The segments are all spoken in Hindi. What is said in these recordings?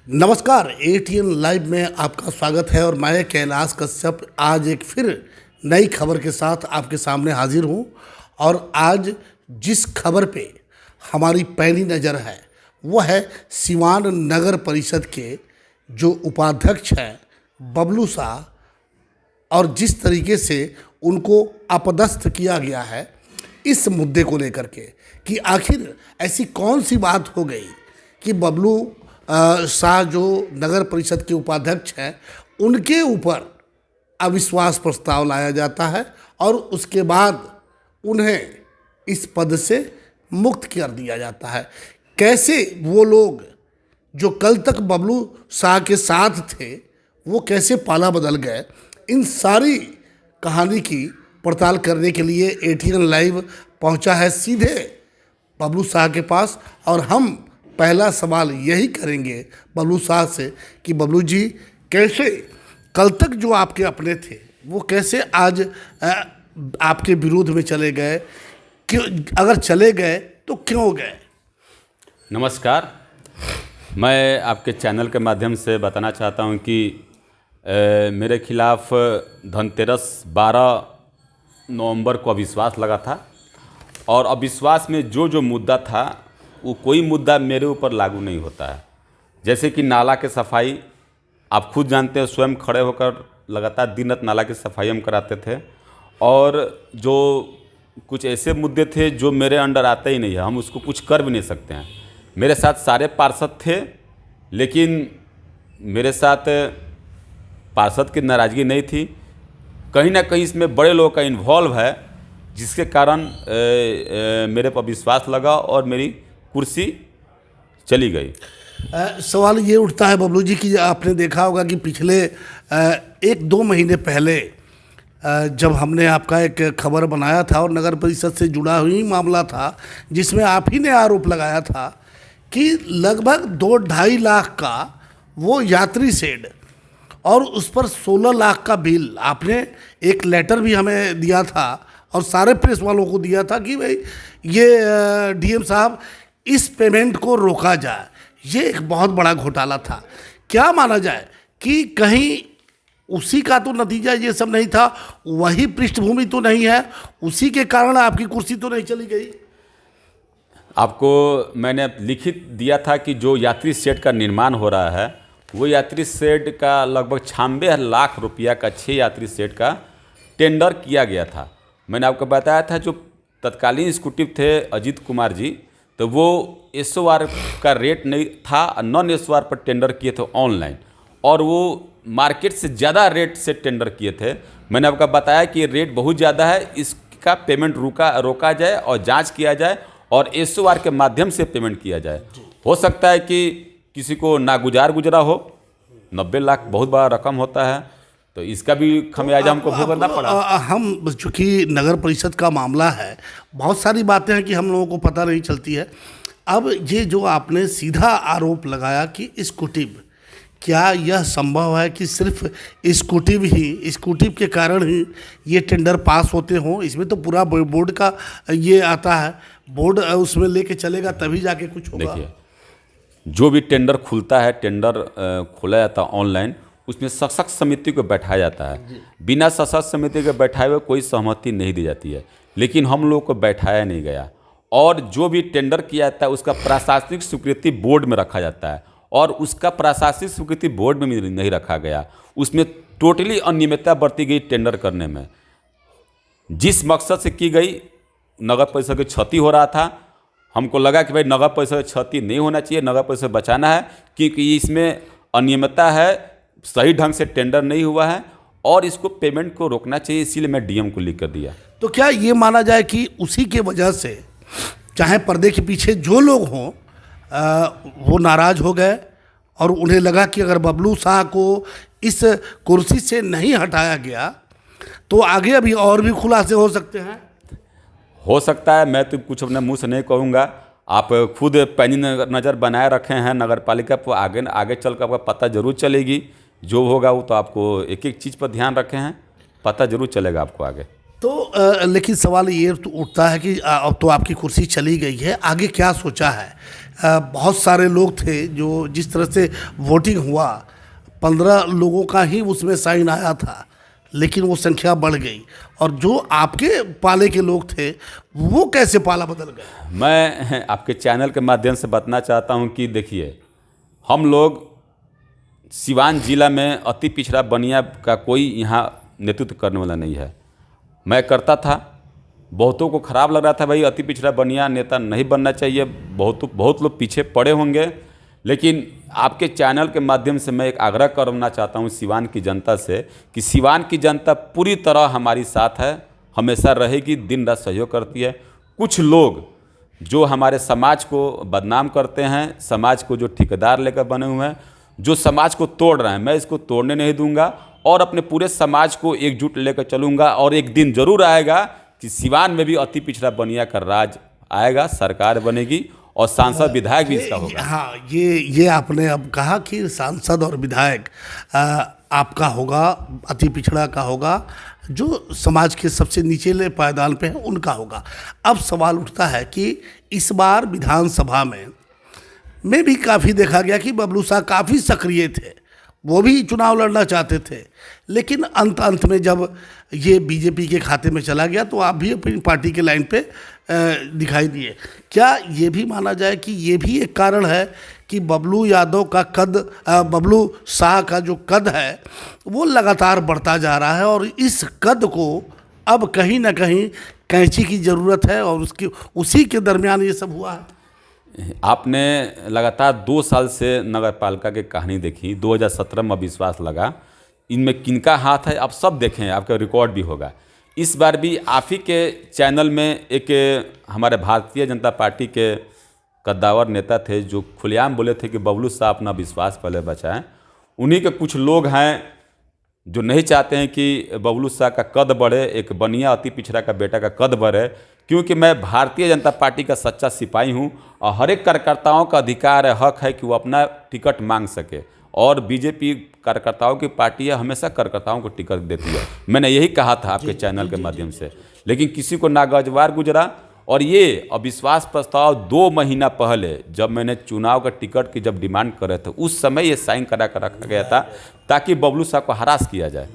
नमस्कार, एटीएन लाइव में आपका स्वागत है और मैं कैलाश कश्यप आज एक फिर नई खबर के साथ आपके सामने हाजिर हूं। और आज जिस खबर पे हमारी पैनी नज़र है वो है सिवान नगर परिषद के जो उपाध्यक्ष हैं बबलू शाह, और जिस तरीके से उनको अपदस्थ किया गया है इस मुद्दे को लेकर के कि आखिर ऐसी कौन सी बात हो गई कि बबलू शाह जो नगर परिषद के उपाध्यक्ष हैं उनके ऊपर अविश्वास प्रस्ताव लाया जाता है और उसके बाद उन्हें इस पद से मुक्त कर दिया जाता है। कैसे वो लोग जो कल तक बबलू शाह के साथ थे वो कैसे पाला बदल गए, इन सारी कहानी की पड़ताल करने के लिए एटीएन लाइव पहुंचा है सीधे बबलू शाह के पास। और हम पहला सवाल यही करेंगे बबलू शाह से कि बबलू जी, कैसे कल तक जो आपके अपने थे वो कैसे आज आपके विरोध में चले गए, क्यों, अगर चले गए तो क्यों गए? नमस्कार, मैं आपके चैनल के माध्यम से बताना चाहता हूं कि मेरे खिलाफ धनतेरस 12 नवंबर को अविश्वास लगा था और अविश्वास में जो मुद्दा था वो कोई मुद्दा मेरे ऊपर लागू नहीं होता है। जैसे कि नाला के सफाई, आप खुद जानते हैं, स्वयं खड़े होकर लगातार दिन रात नाला की सफाई हम कराते थे। और जो कुछ ऐसे मुद्दे थे जो मेरे अंडर आते ही नहीं है, हम उसको कुछ कर भी नहीं सकते हैं। मेरे साथ सारे पार्षद थे, लेकिन मेरे साथ पार्षद की नाराज़गी नहीं थी। कहीं ना कहीं इसमें बड़े लोगों का इन्वॉल्व है, जिसके कारण मेरे पर विश्वास लगा और मेरी कुर्सी चली गई। सवाल ये उठता है बबलू जी कि आपने देखा होगा कि पिछले 1-2 महीने पहले जब हमने आपका एक खबर बनाया था और नगर परिषद से जुड़ा हुई मामला था जिसमें आप ही ने आरोप लगाया था कि लगभग 2-2.5 लाख का वो यात्री शेड और उस पर 16 लाख का बिल, आपने एक लेटर भी हमें दिया था और सारे प्रेस वालों को दिया था कि भाई ये डीएम साहब इस पेमेंट को रोका जाए। ये एक बहुत बड़ा घोटाला था। क्या माना जाए कि कहीं उसी का तो नतीजा ये सब नहीं था, वही पृष्ठभूमि तो नहीं है, उसी के कारण आपकी कुर्सी तो नहीं चली गई? आपको मैंने लिखित दिया था कि जो यात्री शेड का निर्माण हो रहा है वो यात्री शेड का लगभग 96 लाख रुपया का 6 यात्री शेड का टेंडर किया गया था। मैंने आपको बताया था जो तत्कालीन एग्जीक्यूटिव थे अजीत कुमार जी, तो वो SOR का रेट नहीं था, नॉन SOR पर टेंडर किए थे ऑनलाइन, और वो मार्केट से ज़्यादा रेट से टेंडर किए थे। मैंने आपको बताया कि रेट बहुत ज़्यादा है, इसका पेमेंट रोका जाए और जांच किया जाए और SOR के माध्यम से पेमेंट किया जाए। हो सकता है कि किसी को नागुजार गुजरा हो, 90 लाख बहुत बड़ा रकम होता है, तो इसका भी खमियाजा हमको भुगतना पड़ा। हम चूँकि नगर परिषद का मामला है, बहुत सारी बातें हैं कि हम लोगों को पता नहीं चलती है। अब ये जो आपने सीधा आरोप लगाया कि स्कूटिव, क्या यह संभव है कि सिर्फ स्कूटिव के कारण ही ये टेंडर पास होते हों? इसमें तो पूरा बोर्ड का ये आता है, बोर्ड उसमें लेके चलेगा तभी जाके कुछ होगा। देखिए, जो भी टेंडर खुलता है, टेंडर खोला जाता है ऑनलाइन, उसमें सशक्त समिति को बैठाया जाता है। बिना सशक्त समिति के बैठाए हुए कोई सहमति नहीं दी जाती है, लेकिन हम लोग को बैठाया नहीं गया। और जो भी टेंडर किया जाता है उसका प्रशासनिक स्वीकृति बोर्ड में रखा जाता है, और उसका प्रशासनिक स्वीकृति बोर्ड में नहीं रखा गया। उसमें टोटली अनियमितता बरती गई टेंडर करने में। जिस मकसद से की गई, नगर परिषद की क्षति हो रहा था, हमको लगा कि भाई नगर परिषद की क्षति नहीं होना चाहिए, नगर परिषद बचाना है, क्योंकि इसमें अनियमितता है, सही ढंग से टेंडर नहीं हुआ है और इसको पेमेंट को रोकना चाहिए, इसीलिए मैं डीएम को लिख कर दिया। तो क्या ये माना जाए कि उसी के वजह से चाहे पर्दे के पीछे जो लोग हों वो नाराज़ हो गए और उन्हें लगा कि अगर बबलू शाह को इस कुर्सी से नहीं हटाया गया तो आगे अभी और भी खुलासे हो सकते हैं? हो सकता है, मैं तो कुछ अपने मुंह से नहीं कहूँगा। आप खुद पैनी नज़र बनाए रखे हैं नगर पालिका पर, आगे चल कर आपका पता जरूर चलेगी। जो होगा वो तो आपको एक एक चीज़ पर ध्यान रखे हैं, पता जरूर चलेगा आपको आगे। तो लेकिन सवाल ये तो उठता है कि अब तो आपकी कुर्सी चली गई है, आगे क्या सोचा है? बहुत सारे लोग थे जो जिस तरह से वोटिंग हुआ 15 लोगों का ही उसमें साइन आया था, लेकिन वो संख्या बढ़ गई और जो आपके पाले के लोग थे वो कैसे पाला बदल गए? मैं आपके चैनल के माध्यम से बताना चाहता हूं कि देखिए, हम लोग सिवान जिला में अति पिछड़ा बनिया का कोई यहाँ नेतृत्व करने वाला नहीं है। मैं करता था, बहुतों को खराब लग रहा था, भाई अति पिछड़ा बनिया नेता नहीं बनना चाहिए, बहुत लोग पीछे पड़े होंगे। लेकिन आपके चैनल के माध्यम से मैं एक आग्रह करना चाहता हूँ सिवान की जनता से कि सिवान की जनता पूरी तरह हमारी साथ है, हमेशा रहेगी, दिन रात सहयोग करती है। कुछ लोग जो हमारे समाज को बदनाम करते हैं, समाज को जो ठेकेदार लेकर बने हुए हैं, जो समाज को तोड़ रहे हैं, मैं इसको तोड़ने नहीं दूंगा और अपने पूरे समाज को एकजुट लेकर चलूंगा। और एक दिन जरूर आएगा कि सिवान में भी अति पिछड़ा बनिया का राज आएगा, सरकार बनेगी और सांसद विधायक भी इसका होगा। हाँ, ये आपने अब कहा कि सांसद और विधायक आपका होगा, अति पिछड़ा का होगा, जो समाज के सबसे निचले पायदान पे है उनका होगा। अब सवाल उठता है कि इस बार विधानसभा में भी काफ़ी देखा गया कि बबलू शाह काफ़ी सक्रिय थे, वो भी चुनाव लड़ना चाहते थे, लेकिन अंत में जब ये बीजेपी के खाते में चला गया तो आप भी अपनी पार्टी के लाइन पे दिखाई दिए। क्या ये भी माना जाए कि ये भी एक कारण है कि बबलू यादव का बबलू शाह का जो कद है वो लगातार बढ़ता जा रहा है और इस कद को अब कहीं ना कहीं कैंची की ज़रूरत है और उसी के दरमियान ये सब हुआ है? आपने लगातार 2 साल से नगर पालिका की कहानी देखी, 2017 में अविश्वास लगा, इनमें किनका हाथ है आप सब देखें, आपका रिकॉर्ड भी होगा। इस बार भी आप ही के चैनल में एक हमारे भारतीय जनता पार्टी के कद्दावर नेता थे जो खुलेआम बोले थे कि बबलू शाह अपना विश्वास पहले बचाएं। उन्हीं के कुछ लोग हैं जो नहीं चाहते हैं कि बबलू शाह का कद बढ़े, एक बनिया अति पिछड़ा का बेटा का कद बढ़े, क्योंकि मैं भारतीय जनता पार्टी का सच्चा सिपाही हूं और हर एक कार्यकर्ताओं का अधिकार है, हक है कि वो अपना टिकट मांग सके। और बीजेपी कार्यकर्ताओं की पार्टी है, हमेशा कार्यकर्ताओं को टिकट देती है। मैंने यही कहा था आपके चैनल के माध्यम से, लेकिन किसी को नागवार गुजरा। और ये अविश्वास प्रस्ताव 2 महीना पहले जब मैंने चुनाव का टिकट की जब डिमांड कर रहे थे, उस समय ये साइन करा कर रखा गया था ताकि बबलू शाह को हरास किया जाए।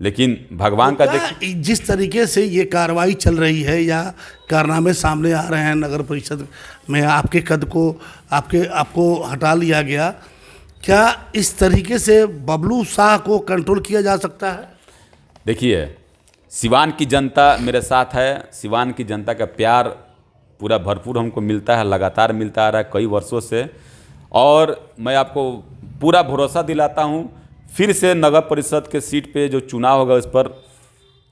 लेकिन भगवान का देखिए, जिस तरीके से ये कार्रवाई चल रही है या कारनामे सामने आ रहे हैं नगर परिषद में, आपके कद को आपको हटा लिया गया, क्या इस तरीके से बबलू शाह को कंट्रोल किया जा सकता है? देखिए, सिवान की जनता मेरे साथ है, सिवान की जनता का प्यार पूरा भरपूर हमको मिलता है, लगातार मिलता आ रहा है कई वर्षों से। और मैं आपको पूरा भरोसा दिलाता हूँ, फिर से नगर परिषद के सीट पे जो चुनाव होगा उस पर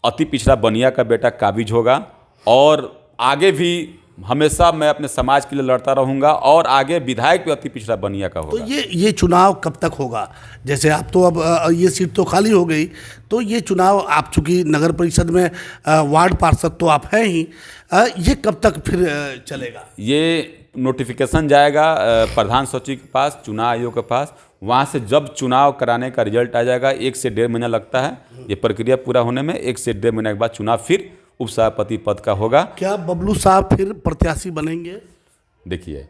अति पिछड़ा बनिया का बेटा काबिज होगा। और आगे भी हमेशा मैं अपने समाज के लिए लड़ता रहूंगा और आगे विधायक भी अति पिछड़ा बनिया का होगा। तो ये चुनाव कब तक होगा? जैसे आप तो अब ये सीट तो खाली हो गई, तो ये चुनाव आप चूँकि नगर परिषद में वार्ड पार्षद तो आप हैं ही, ये कब तक फिर चलेगा? ये नोटिफिकेशन जाएगा प्रधान सचिव के पास, चुनाव आयोग के पास, वहाँ से जब चुनाव कराने का रिजल्ट आ जाएगा 1 से 1.5 महीना लगता है ये प्रक्रिया पूरा होने में। 1 से 1.5 महीने के बाद चुनाव फिर उपसभापति पद का होगा। क्या बबलू शाह फिर प्रत्याशी बनेंगे? देखिए,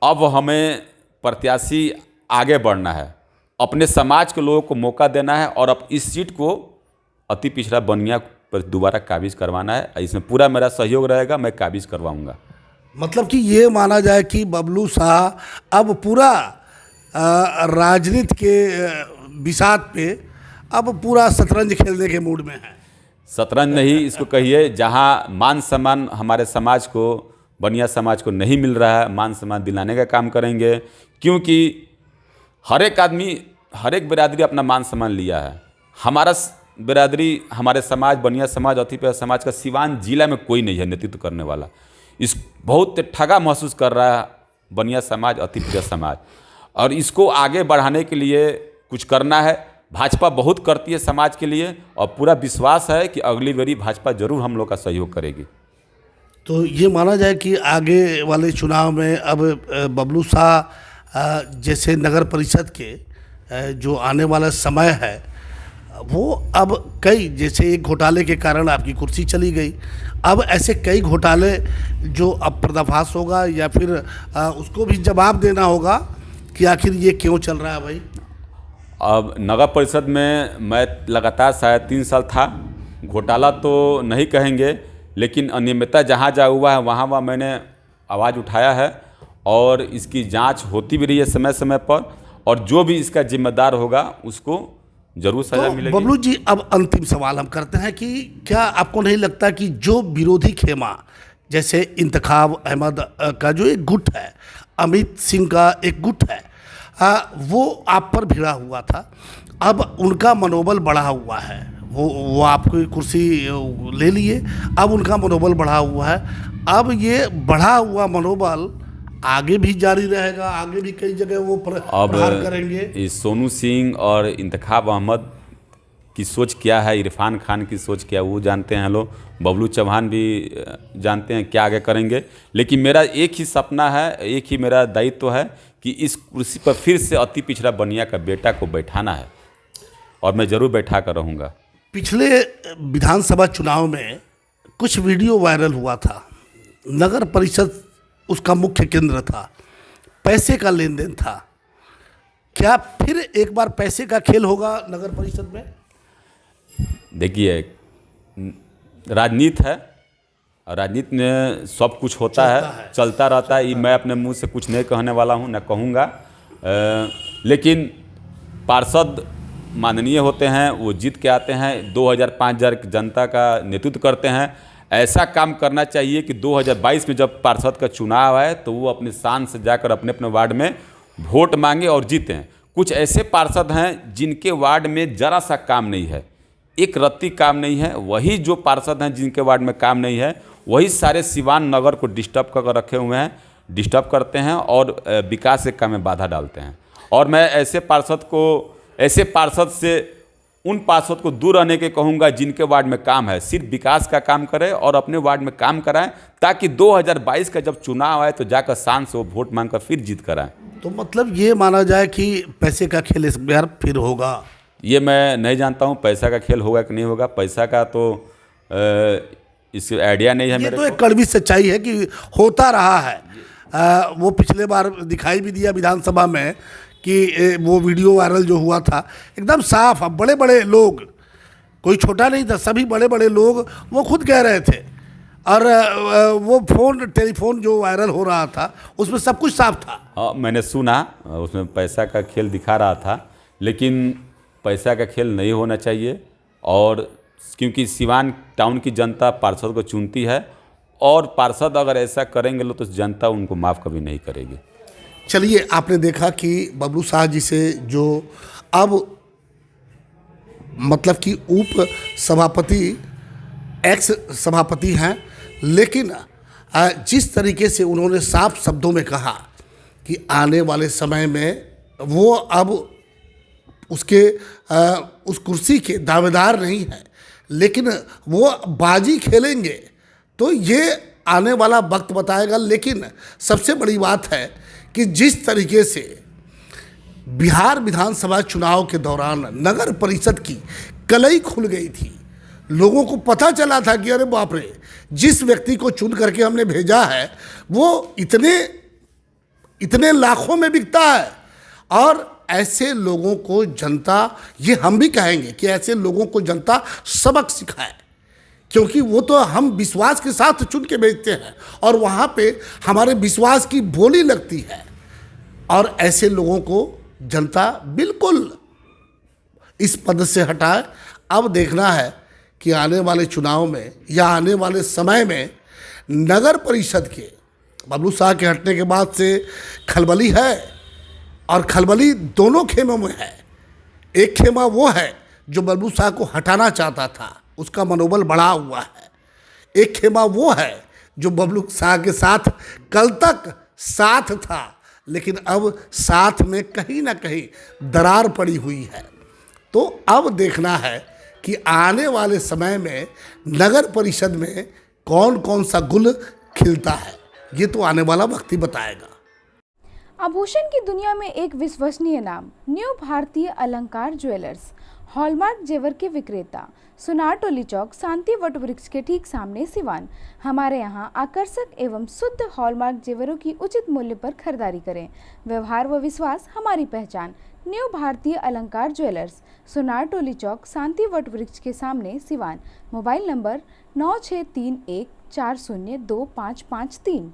अब हमें प्रत्याशी आगे बढ़ना है, अपने समाज के लोगों को मौका देना है और अब इस सीट को अति पिछड़ा बनिया पर दोबारा काबिज करवाना है। इसमें पूरा मेरा सहयोग रहेगा, मैं काबिज करवाऊंगा। मतलब कि ये माना जाए कि बबलू शाह अब पूरा राजनीति के बिसात पे अब पूरा शतरंज खेलने के मूड में है। शतरंज नहीं इसको कहिए, जहां मान सम्मान हमारे समाज को, बनिया समाज को नहीं मिल रहा है, मान सम्मान दिलाने का काम करेंगे। क्योंकि हर एक आदमी, हर एक बिरादरी अपना मान सम्मान लिया है। हमारा बिरादरी, हमारे समाज, बनिया समाज, अति पिछड़ा समाज का सिवान जिला में कोई नहीं है नेतृत्व करने वाला। इस बहुत ठगा महसूस कर रहा है बनिया समाज, अति पिछड़ा समाज, और इसको आगे बढ़ाने के लिए कुछ करना है। भाजपा बहुत करती है समाज के लिए और पूरा विश्वास है कि अगली बारी भाजपा जरूर हम लोग का सहयोग करेगी। तो ये माना जाए कि आगे वाले चुनाव में अब बबलू शाह जैसे नगर परिषद के जो आने वाला समय है वो अब कई, जैसे एक घोटाले के कारण आपकी कुर्सी चली गई, अब ऐसे कई घोटाले जो अब पर्दाफाश होगा या फिर उसको भी जवाब देना होगा कि आखिर ये क्यों चल रहा है भाई। अब नगर परिषद में मैं लगातार 3.5 साल था। घोटाला तो नहीं कहेंगे, लेकिन अनियमितता जहाँ जहाँ हुआ है वहाँ वहाँ मैंने आवाज़ उठाया है और इसकी जांच होती भी रही है समय समय पर, और जो भी इसका जिम्मेदार होगा उसको जरूर सजा तो मिलेगी। बबलू जी, अब अंतिम सवाल हम करते हैं कि क्या आपको नहीं लगता कि जो विरोधी खेमा, जैसे इंतखाब अहमद का जो एक गुट है, अमित सिंह का एक गुट है, वो आप पर भिड़ा हुआ था, अब उनका मनोबल बढ़ा हुआ है, वो आपकी कुर्सी ले लिए, अब उनका मनोबल बढ़ा हुआ है, अब ये बढ़ा हुआ मनोबल आगे भी जारी रहेगा, आगे भी कई जगह वो प्रहार करेंगे। इस सोनू सिंह और इंतखाब अहमद की सोच क्या है, इरफान खान की सोच क्या है, वो जानते हैं लोग, बबलू चौहान भी जानते हैं क्या आगे करेंगे। लेकिन मेरा एक ही सपना है, एक ही मेरा दायित्व है कि इस कुर्सी पर फिर से अति पिछड़ा बनिया का बेटा को बैठाना है, और मैं ज़रूर बैठा कर रहूँगा। पिछले विधानसभा चुनाव में कुछ वीडियो वायरल हुआ था, नगर परिषद उसका मुख्य केंद्र था, पैसे का लेन देन था, क्या फिर एक बार पैसे का खेल होगा नगर परिषद में? देखिए, राजनीति है और राजनीति में सब कुछ होता है, चलता रहता है। मैं अपने मुंह से कुछ नहीं कहने वाला हूं, न कहूँगा, लेकिन पार्षद माननीय होते हैं, वो जीत के आते हैं, 2000-5000 जनता का नेतृत्व करते हैं। ऐसा काम करना चाहिए कि 2022 में जब पार्षद का चुनाव आए तो वो अपने शान से जाकर अपने अपने वार्ड में वोट मांगे और जीतें। कुछ ऐसे पार्षद हैं जिनके वार्ड में ज़रा सा काम नहीं है, एक रत्ती काम नहीं है, वही जो पार्षद हैं जिनके वार्ड में काम नहीं है, वही सारे सिवान नगर को डिस्टर्ब कर रखे हुए हैं, डिस्टर्ब करते हैं और विकास के काम में बाधा डालते हैं। और मैं ऐसे पार्षद से उन पार्षद को दूर रहने के कहूँगा जिनके वार्ड में काम है, सिर्फ विकास का काम करें और अपने वार्ड में काम कराएं, ताकि 2022 का जब चुनाव आए तो जाकर शान से वो वोट मांगकर फिर जीत कराएं। तो मतलब ये माना जाए कि पैसे का खेल इस बार फिर होगा? ये मैं नहीं जानता हूँ पैसा का खेल होगा कि नहीं होगा, पैसा का तो इस आइडिया नहीं है मेरे को। ये तो एक कड़वी सच्चाई है कि होता रहा है। वो पिछले बार दिखाई भी दिया विधानसभा में कि वो वीडियो वायरल जो हुआ था एकदम साफ, अब बड़े बड़े लोग, कोई छोटा नहीं था, सभी बड़े बड़े लोग वो खुद कह रहे थे, और वो टेलीफोन जो वायरल हो रहा था उसमें सब कुछ साफ था। हाँ, मैंने सुना उसमें पैसा का खेल दिखा रहा था, लेकिन पैसा का खेल नहीं होना चाहिए। और क्योंकि सिवान टाउन की जनता पार्षद को चुनती है, और पार्षद अगर ऐसा करेंगे तो जनता उनको माफ़ कभी नहीं करेगी। चलिए, आपने देखा कि बबलू शाह जी से जो अब मतलब कि उप सभापति, एक्स सभापति हैं, लेकिन जिस तरीके से उन्होंने साफ शब्दों में कहा कि आने वाले समय में वो अब उस कुर्सी के दावेदार नहीं है, लेकिन वो बाजी खेलेंगे, तो ये आने वाला वक्त बताएगा। लेकिन सबसे बड़ी बात है कि जिस तरीके से बिहार विधानसभा चुनाव के दौरान नगर परिषद की कलई खुल गई थी, लोगों को पता चला था कि अरे बाप रे, जिस व्यक्ति को चुन करके हमने भेजा है वो इतने लाखों में बिकता है। और ऐसे लोगों को जनता, ये हम भी कहेंगे कि ऐसे लोगों को जनता सबक सिखाए, क्योंकि वो तो हम विश्वास के साथ चुन के भेजते हैं और वहाँ पे हमारे विश्वास की बोली लगती है, और ऐसे लोगों को जनता बिल्कुल इस पद से हटाए। अब देखना है कि आने वाले चुनाव में या आने वाले समय में नगर परिषद के बबलू शाह के हटने के बाद से खलबली है, और खलबली दोनों खेमों में है। एक खेमा वो है जो बबलू शाह को हटाना चाहता था, उसका मनोबल बढ़ा हुआ है। एक खेमा वो है जो बबलू शाह के साथ कल तक साथ था, लेकिन अब साथ में कहीं ना कहीं दरार पड़ी हुई है। तो अब देखना है कि आने वाले समय में नगर परिषद में कौन कौन सा गुल खिलता है, ये तो आने वाला वक्त ही बताएगा। आभूषण की दुनिया में एक विश्वसनीय नाम, न्यू भारतीय अलंकार ज्वेलर्स, हॉलमार्क जेवर के विक्रेता, सुनार टोली चौक, शांति वट वृक्ष के ठीक सामने सिवान। हमारे यहाँ आकर्षक एवं शुद्ध हॉलमार्क जेवरों की उचित मूल्य पर खरीदारी करें। व्यवहार व विश्वास हमारी पहचान। न्यू भारतीय अलंकार ज्वेलर्स, सुनार टोली चौक, शांति वट वृक्ष के सामने सिवान। Mobile number 9631402553।